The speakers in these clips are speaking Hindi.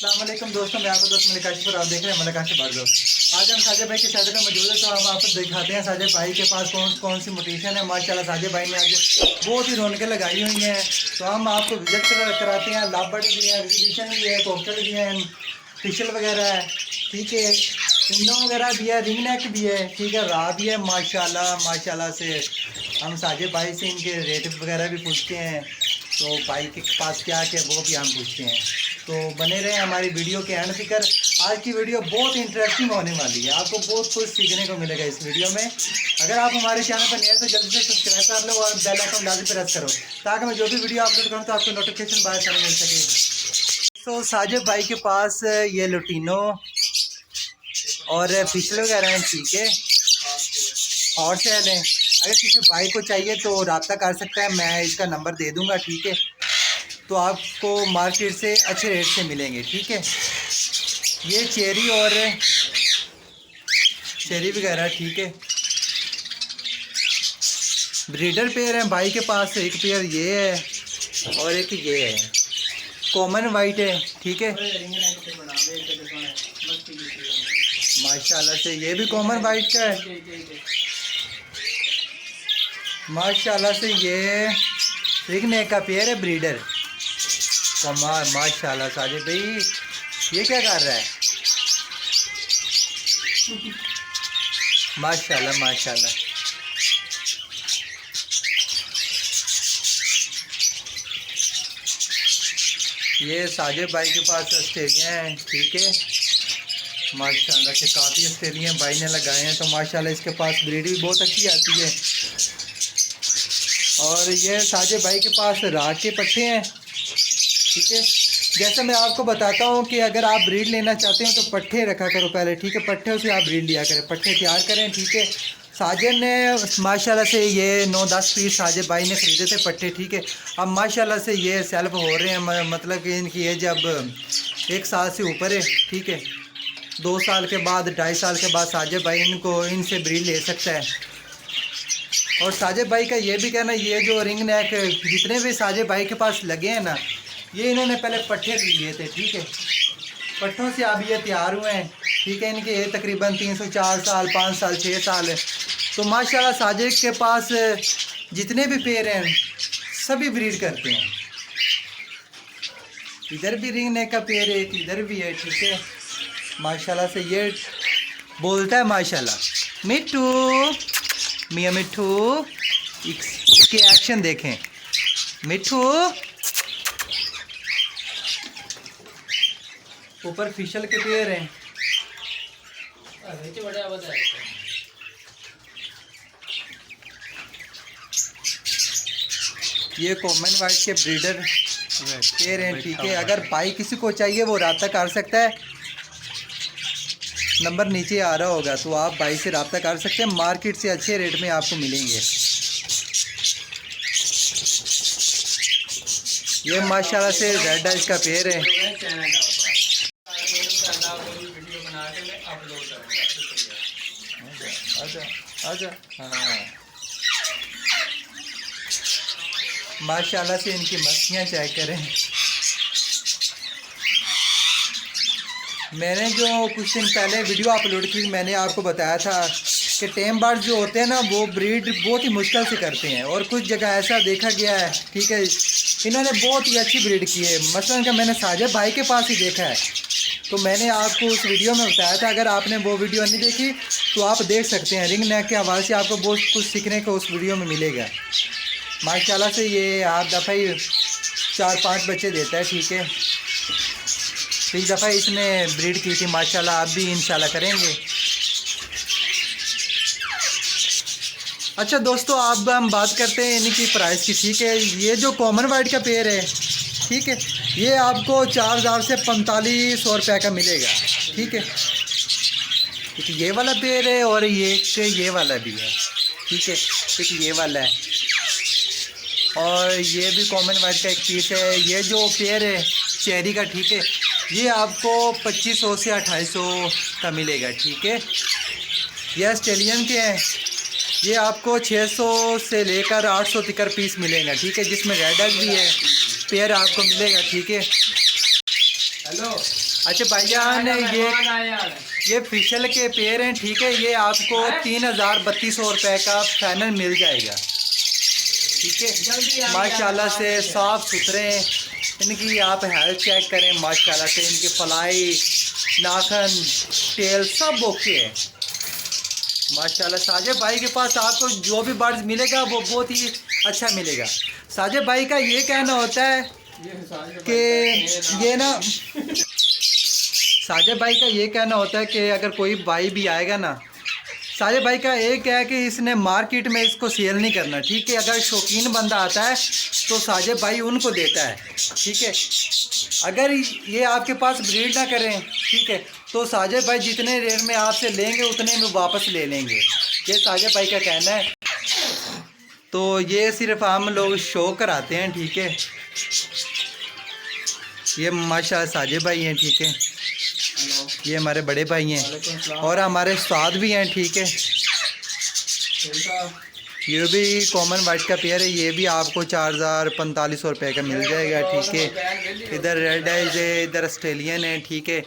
अस्सलाम वालेकुम दोस्तों, मैं आपका दोस्त मलिक आशिफ और आप देख रहे हैं मलिक आशिफ दोस्त। आज हम साजिद भाई के सैलून में मौजूद है, तो हम आपको दिखाते हैं साजिद भाई के पास कौन कौन सी मोटिवेशन है। माशाल्लाह साजिद भाई ने आज बहुत ही रौनकें लगाई हुई हैं, तो हम आपको विजिट कराते हैं। लाबर्ड भी है, एग्जीबिशन भी है, कॉकटेल भी है, फेशियल वगैरह है, ठीक है, विंडो वगैरह भी है, रिंग नेक भी है, ठीक है, रा भी है। माशाल्लाह से हम साजिद भाई से इनके रेट वगैरह भी पूछते हैं, तो भाई के पास क्या क्या वो भी हम पूछते हैं। तो बने रहे हमारी वीडियो के एंड तक। आज की वीडियो बहुत इंटरेस्टिंग होने वाली है, आपको बहुत कुछ सीखने को मिलेगा इस वीडियो में। अगर आप हमारे चैनल पर नए हैं तो जल्दी से सब्सक्राइब कर लो और बेल आइकन लाजमी प्रेस करो, ताकि मैं जो भी वीडियो अपलोड करूँ तो आपको नोटिफिकेशन बाय टाइम मिल सके। तो साजिद भाई के पास ये लुटीनो और फिशल वगैरह हैं, ठीक है, और सेल हैं। अगर किसी भाई को चाहिए तो रब्ता कर सकता है, मैं इसका नंबर दे दूंगा, ठीक है। तो आपको मार्केट से अच्छे रेट से मिलेंगे, ठीक है। ये चेरी और चेरी वगैरह, ठीक है। ब्रीडर पेयर है भाई के पास, एक पेयर ये है और एक ये है, कॉमन वाइट है, ठीक है। माशाल्लाह से ये भी कॉमन वाइट का है। माशाल्लाह से ये रिंग नेक का पेयर है, ब्रीडर। कमाल, माशाल्लाह साजिद भाई ये क्या कर रहा है? माशाल्लाह। ये साजिद भाई के पास ऑस्ट्रेलिया है, ठीक है। माशाल्लाह से काफ़ी ऑस्ट्रेलियन भाई ने लगाए हैं, तो माशाल्लाह इसके पास ब्रीड भी बहुत अच्छी आती है। और ये साजिद भाई के पास रात के पट्टे हैं, ठीक है। जैसे मैं आपको बताता हूँ कि अगर आप ब्रीड लेना चाहते हैं तो पट्टे रखा करो पहले, ठीक है। पट्टे से आप ब्रीड लिया करें, पट्टे तैयार करें, ठीक है। साजिद ने माशाल्लाह से ये 9-10 पीस साजिद भाई ने ख़रीदे थे पट्टे, ठीक है। अब माशाल्लाह से ये सेल्फ हो रहे हैं, मतलब कि इनकी एज अब 1 साल से ऊपर है, ठीक है। 2 साल के बाद, 2.5 साल के बाद साजिद भाई इनसे ब्रीड ले सकता है। और साजिद भाई का ये भी कहना, ये जो रिंग नेक जितने भी साजिद भाई के पास लगे हैं ना, ये इन्होंने पहले पट्टे लिए थे, ठीक है। पट्टों से अब ये तैयार हुए हैं, ठीक है। इनके तकरीबन 304 साल, 5 साल, 6 साल है। तो माशाल्लाह साजिद के पास जितने भी पेयर हैं सभी ब्रीड करते हैं। इधर भी रिंग नेक का पेयर है, इधर भी है, ठीक है। माशाल्लाह से ये बोलता है माशाल्लाह। मिट्टू, मियाँ मिट्टू, इसके एक्शन देखें। मिट्टू, ऊपर फिशल के पेयर हैं। ये कॉमन वाइट के ब्रीडर पेयर हैं, ठीक है। अगर भाई किसी को चाहिए वो रब्ता कर सकता है, नंबर नीचे आ रहा होगा, तो आप भाई से रब्ता कर सकते हैं। मार्केट से अच्छे रेट में आपको मिलेंगे। ये माशाल्लाह से रेड आइज का पेयर है। आजा। हाँ, माशाल्लाह से इनकी मस्तियाँ चेक करें। मैंने जो कुछ दिन पहले वीडियो अपलोड की, मैंने आपको बताया था कि टेम बर्ड जो होते हैं ना, वो ब्रीड बहुत ही मुश्किल से करते हैं, और कुछ जगह ऐसा देखा गया है, ठीक है, इन्होंने बहुत ही अच्छी ब्रीड की है। मसलन का मैंने साजिद भाई के पास ही देखा है, तो मैंने आपको उस वीडियो में बताया था। अगर आपने वो वीडियो नहीं देखी तो आप देख सकते हैं। रिंग नेक के हवाले से आपको बहुत कुछ सीखने को उस वीडियो में मिलेगा। माशाल्लाह से ये हर दफ़ा ही 4-5 बच्चे देता है, ठीक है। तो इस दफ़ा इसने ब्रीड की थी, माशाल्लाह आप भी इंशाल्लाह करेंगे। अच्छा दोस्तों, अब हम बात करते हैं इनकी प्राइस की, ठीक है। ये जो कॉमन वाइट का पेयर है, ठीक है, ये आपको 4000 से 4500 रुपये का मिलेगा, ठीक है। एक ये वाला पेयर है और ये वाला भी है, ठीक है। एक ये वाला है और ये भी कॉमन वाइट का एक पीस है। ये जो पेयर है चेरी का, ठीक है, ये आपको 2500 से 2800 का मिलेगा, ठीक है। ये ऑस्ट्रेलियन के हैं, ये आपको 600 से लेकर 800 तक पीस मिलेगा, ठीक है। जिसमें रेड भी है, पेयर आपको मिलेगा, ठीक है। हेलो। अच्छा भाईजान, ये फिशल के पेड़ हैं, ठीक है। ये आपको 3,3200 रुपये का फाइनल मिल जाएगा, ठीक है। माशाल्लाह से साफ़ सुथरे, इनकी आप हेल्थ चेक करें, माशाल्लाह से इनके फलाई, नाखन, तेल सब ओके है माशाल्लाह। साजिद भाई के पास आपको जो भी बर्ड्स मिलेगा वो बहुत ही अच्छा मिलेगा। साजिद भाई का ये कहना होता है कि ये ना, साजिद भाई का ये कहना होता है कि अगर कोई भाई भी आएगा ना, साजिद भाई का एक है कि इसने मार्केट में इसको सेल नहीं करना, ठीक है। अगर शौकीन बंदा आता है तो साजिद भाई उनको देता है, ठीक है। अगर ये आपके पास ब्रीड ना करें, ठीक है, तो साजिद भाई जितने रेट में आपसे लेंगे उतने में वापस ले लेंगे, ये साजिद भाई का कहना है। तो ये सिर्फ हम लोग शो कराते हैं, ठीक है। ये माशाल्लाह साजिद भाई हैं, ठीक है। ये हमारे बड़े भाई हैं और हमारे उस्ताद भी हैं, ठीक है। ये भी कॉमन वाइट का पेयर है, ये भी आपको 4,4500 रुपये का मिल जाएगा, ठीक है। इधर रेड है, इधर ऑस्ट्रेलियन है, ठीक है।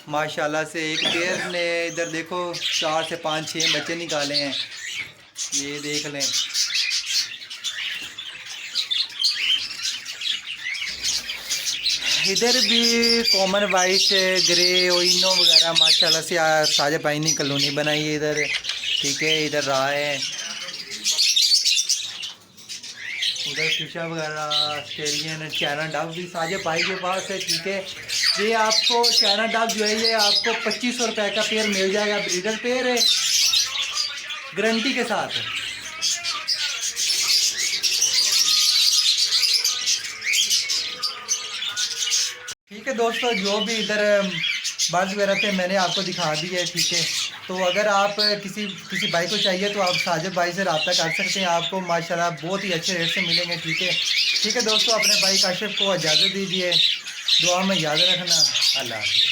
माशाल्लाह से एक पेयर ने इधर देखो 4 से 5-6 बच्चे निकाले हैं, ये देख लें। इधर भी कॉमन वाइट, ग्रे, ओइनो वगैरह माशाल्लाह से साजिद भाई ने कॉलोनी बनाई है इधर, ठीक है। इधर रहा है, उधर शीशा वगैरह, ऑस्ट्रेलियन, चाइना डॉग भी साजिद भाई के पास है, ठीक है। ये आपको चाइना डॉग जो है ये आपको 2500 रुपये का पेयर मिल जाएगा, ब्रीडर पेयर है, गारंटी के साथ। ठीक है दोस्तों, जो भी इधर बर्ड्स वगैरह थे मैंने आपको दिखा दी है, ठीक है। तो अगर आप किसी भाई को चाहिए तो आप साजिद भाई से रब्ता कर सकते हैं, आपको माशाल्लाह बहुत ही अच्छे रेट से मिलेंगे, ठीक है। ठीक है दोस्तों, अपने भाई काशिफ को इजाज़त दीजिए, दुआ में याद रखना। अल्लाह हाफ़िज़।